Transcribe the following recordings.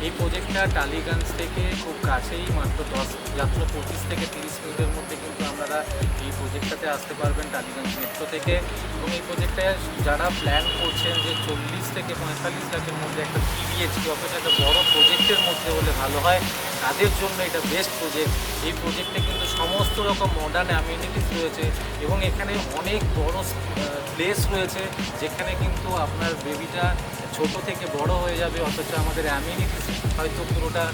এই প্রজেক্টটা টালিগঞ্জ থেকে খুব কাছেই, মাত্র 25 থেকে 30 মিনিটের মধ্যে কিন্তু আপনারা এই প্রজেক্টটাতে আসতে পারবেন টালিগঞ্জ মেট্রো থেকে। এবং এই প্রজেক্টটায় যারা প্ল্যান করছেন যে 40 থেকে 45 লাখের মধ্যে একটা 3 বিএইচকে অথচ একটা বড় প্রজেক্টের মধ্যে হলে ভালো হয়, তাদের জন্য এটা বেস্ট প্রজেক্ট। এই প্রজেক্টে কিন্তু সমস্ত রকম মডার্ন অ্যামিনিটিস রয়েছে এবং এখানে অনেক বড় প্লেস রয়েছে, যেখানে কিন্তু আপনার বেবিটা ছোট থেকে বড় হয়ে যাবে, অথচ আমাদের অ্যামিনিটিস হয়তো পুরোটা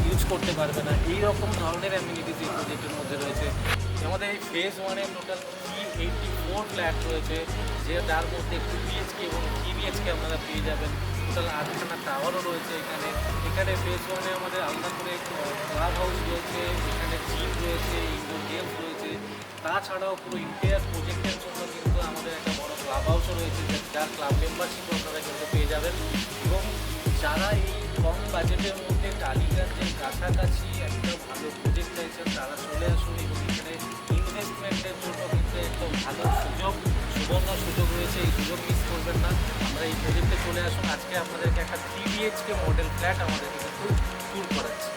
ইউজ করতে পারবে না। এই রকম ধরনের অ্যামিনিটিস এই প্রজেক্টের মধ্যে রয়েছে। আমাদের এই ফেজ 1-এ টোটাল 384 ফ্ল্যাট রয়েছে, যে তার মধ্যে 2 বিএইচকে এবং 3 বিএইচকে আপনারা পেয়ে যাবেন। টোটাল 8খানা টাওয়ারও রয়েছে এখানে। এখানে ফেজ 1-এ আমাদের আলাদা করে ক্লাব হাউস রয়েছে, এখানে জিম রয়েছে, ইনডোর গেমস রয়েছে। তাছাড়াও পুরো ইন্টায়ার প্রজেক্টের জন্য কিন্তু আমাদের একটা বড় ক্লাব হাউসও রয়েছে, যার ক্লাব মেম্বারশিপও আপনারা কিন্তু পেয়ে যাবেন। এবং যারা এই কম বাজেটের মধ্যে টালিগঞ্জের কাছাকাছি একটা ভালো প্রজেক্ট চাইছেন, তারা চলে আসুন। এবং এখানে ইনভেস্টমেন্টের জন্য কিন্তু একটা ভালো সুবর্ণ সুযোগ রয়েছে, এই সুযোগ মিস করবেন না। আমরা এই প্রজেক্টে চলে আসুন। আজকে আপনাদেরকে একটা 3 বিএইচকে মডেল ফ্ল্যাট আমাদেরকে কিন্তু ট্যুর করাচ্ছি।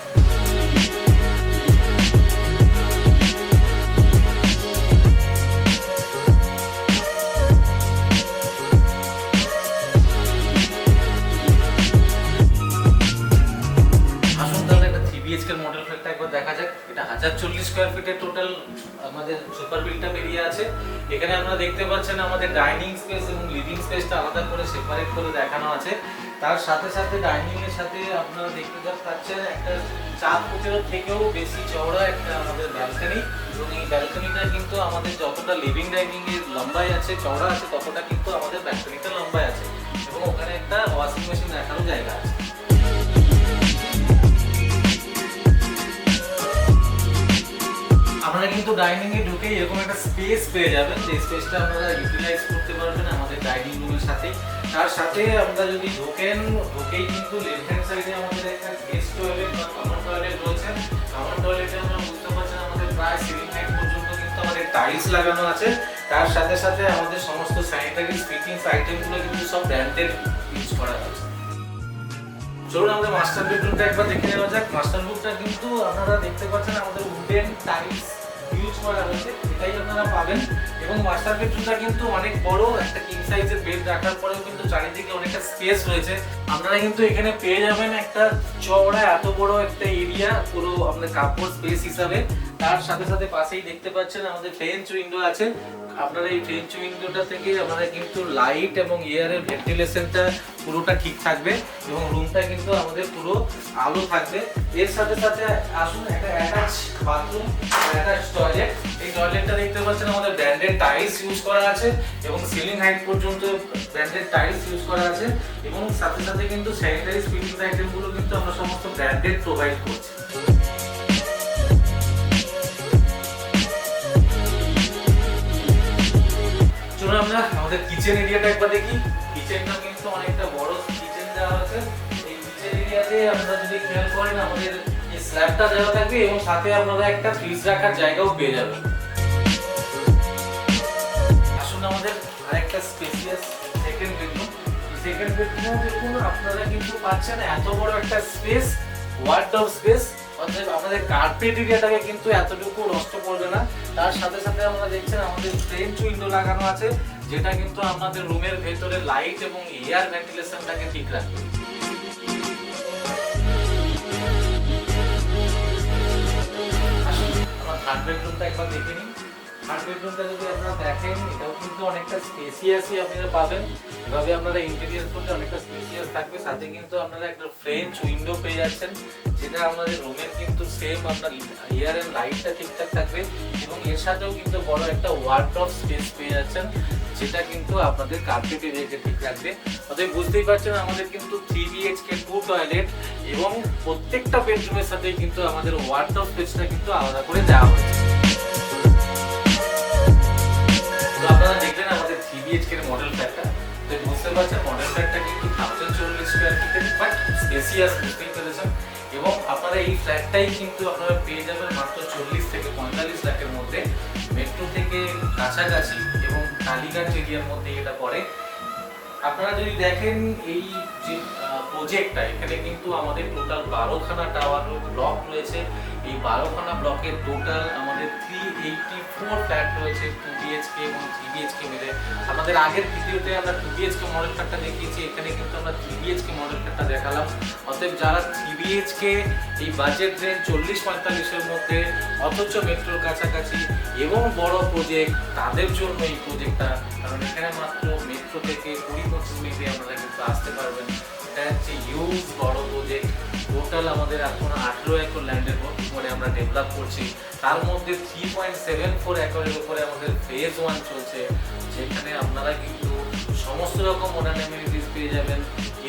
মডেল ফ্ল্যাটটা একবার দেখা যাক। এটা 1040 স্কোয়ার ফিটের টোটাল আমাদের সুপার বিল্ট-আপ এরিয়া আছে। এখানে আপনারা দেখতে পাচ্ছেন আমাদের ডাইনিং স্পেস এবং লিভিং স্পেসটা আলাদা করে সেপারেট করে দেখানো আছে। তার সাথে সাথে ডাইনিং এর সাথে আপনারা দেখতে পাচ্ছেন একটা 4 ফুটের থেকেও বেশি চওড়া একটা আমাদের ব্যালকনি। এবং এই ব্যালকনিটা কিন্তু আমাদের যতটা লিভিং ডাইনিং এর লম্বায় আছে, চওড়া আছে, ততটা কিন্তু আমাদের ব্যালকনিটা লম্বায় আছে। এবং ওখানে একটা ওয়াশিং মেশিন রাখারও জায়গা আছে। আপনারা কিন্তু ডাইনিং এ ঢুকেই এরকম একটা স্পেস পেয়ে যাবেন, যে স্পেসটা আপনারা ইউটিলাইজ করতে পারবেন আমাদের ডাইনিং রুমের সাথে। তার সাথে আমরা যদি ঢুকেই কিন্তু লেফট হ্যান্ড সাইডে আমাদের একটা গেস্ট টয়লেট বা কমন টয়লেট রয়েছে। কমন টয়লেটে আমরা বুঝতে পারছেন আমাদের প্রায় সিলিং হাইট পর্যন্ত কিন্তু আমাদের টাইলস লাগানো আছে। তার সাথে সাথে আমাদের সমস্ত স্যানিটারি ফিটিংস আইটেমগুলো কিন্তু সব ব্র্যান্ডেড ইউজ করা হয়েছে। চলুন আমাদের মাস্টার বেডরুমটা একবার দেখে নেওয়া যাক। মাস্টার বেডরুমটা কিন্তু আপনারা দেখতে পাচ্ছেন আমাদের উডেন টাইলস ইউজ করা হয়েছে, এটাই আপনারা পাবেন। এবং মাস্টার বেডরুমটা কিন্তু অনেক বড়, একটা কিং সাইজের বেড রাখার পরেও কিন্তু চারিদিকে অনেকটা স্পেস রয়েছে। আপনারা কিন্তু এখানে পেয়ে যাবেন একটা চওড়া এত বড় একটা এরিয়া পুরো আপনাদের কাপড় স্পেস হিসাবে। তার সাথে সাথে পাশেই দেখতে পাচ্ছেন আমাদের ফ্রেঞ্চ উইন্ডো আছে। আপনারা এই ফ্রেঞ্চ উইন্ডোটা থেকে আপনারা কিন্তু লাইট এবং এয়ারের ভেন্টিলেশনটা পুরোটা ঠিক থাকবে এবং রুমটা কিন্তু আমাদের পুরো আলো থাকবে। এর সাথে সাথে আসুন একটা অ্যাটাচ বাথরুম, অ্যাটাচ টয়লেট। এই টয়লেটটা দেখতে পাচ্ছেন আমাদের ব্র্যান্ডেড টাইলস ইউজ করা আছে এবং সিলিং হাইট পর্যন্ত ব্র্যান্ডেড টাইলস ইউজ করা আছে। এবং সাথে সাথে কিন্তু স্যানিটারি ফিটিংস আইটেমগুলো কিন্তু আমরা সমস্ত ব্র্যান্ডেড প্রোভাইড করছি। চলুন আমরা আমাদের কিচেন এরিয়াটা একবার দেখি। কিচেনটা কিন্তু অনেকটা বড় কিচেন দেওয়া আছে। এই কিচেন এরিয়াতে আপনারা যদি খেয়াল করেন আমাদের এই স্ল্যাবটা দেওয়া থাকবে এবং সাথে আপনারা একটা ফ্রিজ রাখার জায়গাও পেয়ে যাবেন। আসুন আমাদের আরেকটা স্পেসিয়াস সেকেন্ড বেডরুম। সেকেন্ড বেডরুমেও দেখুন আপনারা কিন্তু পাচ্ছেন এত বড় একটা স্পেস, ওয়ার্ডরোব স্পেস। অর্থাৎ আমাদের কার্পেট এরিয়াটাকে কিন্তু এতটুকু নষ্ট করবে না। তার সাথে সাথে আমরা দেখছেন আমাদের ফ্রেঞ্চ উইন্ডো লাগানো আছে, যেটা কিন্তু আমাদের রুমের ভেতরে লাইট এবং এয়ার ভেন্টিলেশনটাকে ঠিক রাখবে। আসুন আমার থার্ড বেডরুমটা একবার দেখে নিন। থার্ড বেডরুমটা যদি আপনারা দেখেন, এটাও কিন্তু অনেকটা স্পেসিয়াসই আপনারা পাবেন। এভাবে আপনারা ইন্টেরিয়র করলে অনেকটা স্পেসিয়াস থাকবে। সাথে কিন্তু আপনারা একটা ফ্রেঞ্চ উইন্ডো পেয়ে যাচ্ছেন, যেটা আমাদের রুমের কিন্তু সেম আপনার এয়ার এন্ড লাইটটা ঠিকঠাক থাকবে। এবং এর সাথেও কিন্তু বড় একটা ওয়ার্ডরোব স্পেস পেয়ে যাচ্ছেন, যেটা কিন্তু আপনাদের কার্পেট এরিয়াকে ঠিক রাখবে। অতএব বুঝতেই পারছেন আমাদের কিন্তু 3 বিএইচকে 2 টয়লেট এবং প্রত্যেকটা বেডরুমের সাথেই কিন্তু আমাদের ওয়ার্ডরোব স্পেসটা কিন্তু আলাদা করে দেওয়া হয়েছে। তো আপনারা দেখলেন আমাদের 3 বিএইচকে এর মডেল ফ্ল্যাটটা। তো বুঝতে পারছেন মডেল ফ্ল্যাটটা কিন্তু 1040 স্কয়ার ফিটের, বাট স্পেসিয়াস, বুঝতেই পেরেছেন। এবং আপনারা এই ফ্ল্যাটটাই কিন্তু আপনারা পেয়ে যাবেন মাত্র 40 থেকে 45 লাখের মধ্যে, মেট্রো থেকে কাছাকাছি এবং টালিগঞ্জ এরিয়ার মধ্যে এটা পড়ে। আপনারা যদি দেখেন এই যে প্রজেক্টটা, এখানে কিন্তু আমাদের টোটাল 12খানা টাওয়ার ব্লক রয়েছে। এই 12খানা ব্লকের টোটাল আমাদের 384 ফ্ল্যাট রয়েছে 2 বিএইচকে এবং 3 বিএইচকে মিলে। আমাদের আগের ভিডিওতে আমরা 2 বিএইচকে মডেল ফ্ল্যাটটা দেখিয়েছি, এখানে কিন্তু আমরা 3 বিএইচকে মডেল ফ্ল্যাটটা দেখালাম। অতএব যারা 3 বিএইচকে এই বাজেট রেঞ্জ 40-45-এর মধ্যে অথচ মেট্রোর কাছাকাছি এবং বড় প্রজেক্ট, তাদের জন্য এই প্রজেক্টটা। কারণ এখানে মাত্র মেট্রো থেকে 20-25 মিনিটে আপনারা কিন্তু আসতে পারবেন। এটা হচ্ছে হিউজ বড় প্রজেক্ট। টোটাল আমাদের এখন 18 একর ল্যান্ডের উপরে আমরা ডেভেলপ করছি। তার মধ্যে 3.74 একরের উপরে আমাদের ফেজ 1 চলছে, যেখানে আপনারা কিন্তু সমস্ত রকম মডার্ন অ্যামিনিটিস পেয়ে যাবেন।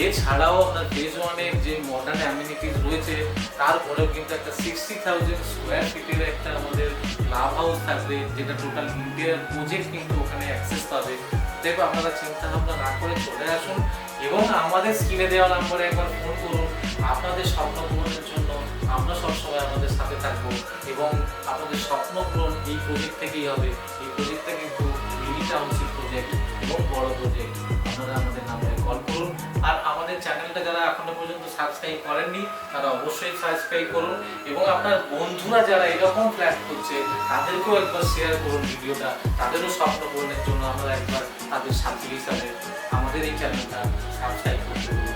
এছাড়াও আপনার ফেজ 1-এর যে মডার্ন অ্যামিনিটিস রয়েছে তারপরেও কিন্তু একটা 60,000 স্কোয়ার ফিটের একটা আমাদের ক্লাব হাউস থাকবে, যেটা টোটাল ইন্ডিয়ার প্রজেক্ট কিন্তু ওখানে অ্যাক্সেস পাবে। দেখো আপনারা চিন্তা ভাবনা না করে চলে আসুন এবং আমাদের স্ক্রিনে দেওয়া নম্বরে একবার ফোন করুন। আপনাদের স্বপ্ন পূরণের জন্য আমরা সবসময় আপনাদের সাথে থাকবো এবং আপনাদের স্বপ্ন পূরণ এই প্রজেক্ট থেকেই হবে। এই প্রজেক্টটা কিন্তু মিনি টাউনশিপ প্রজেক্ট এবং বড় প্রজেক্ট। আপনারা আমাদের নাম্বারে কল করুন। আর আমাদের চ্যানেলটা যারা এখনো পর্যন্ত সাবস্ক্রাইব করেননি তারা অবশ্যই সাবস্ক্রাইব করুন এবং আপনার বন্ধুরা যারা এরকম ফ্ল্যাট করছে তাদেরকেও একবার শেয়ার করুন ভিডিওটা। তাদেরও স্বপ্ন পূরণের জন্য আমরা একবার তাদের সাথী হিসাবে আমাদের এই চ্যানেলটা সাবস্ক্রাইব করতে বলুন।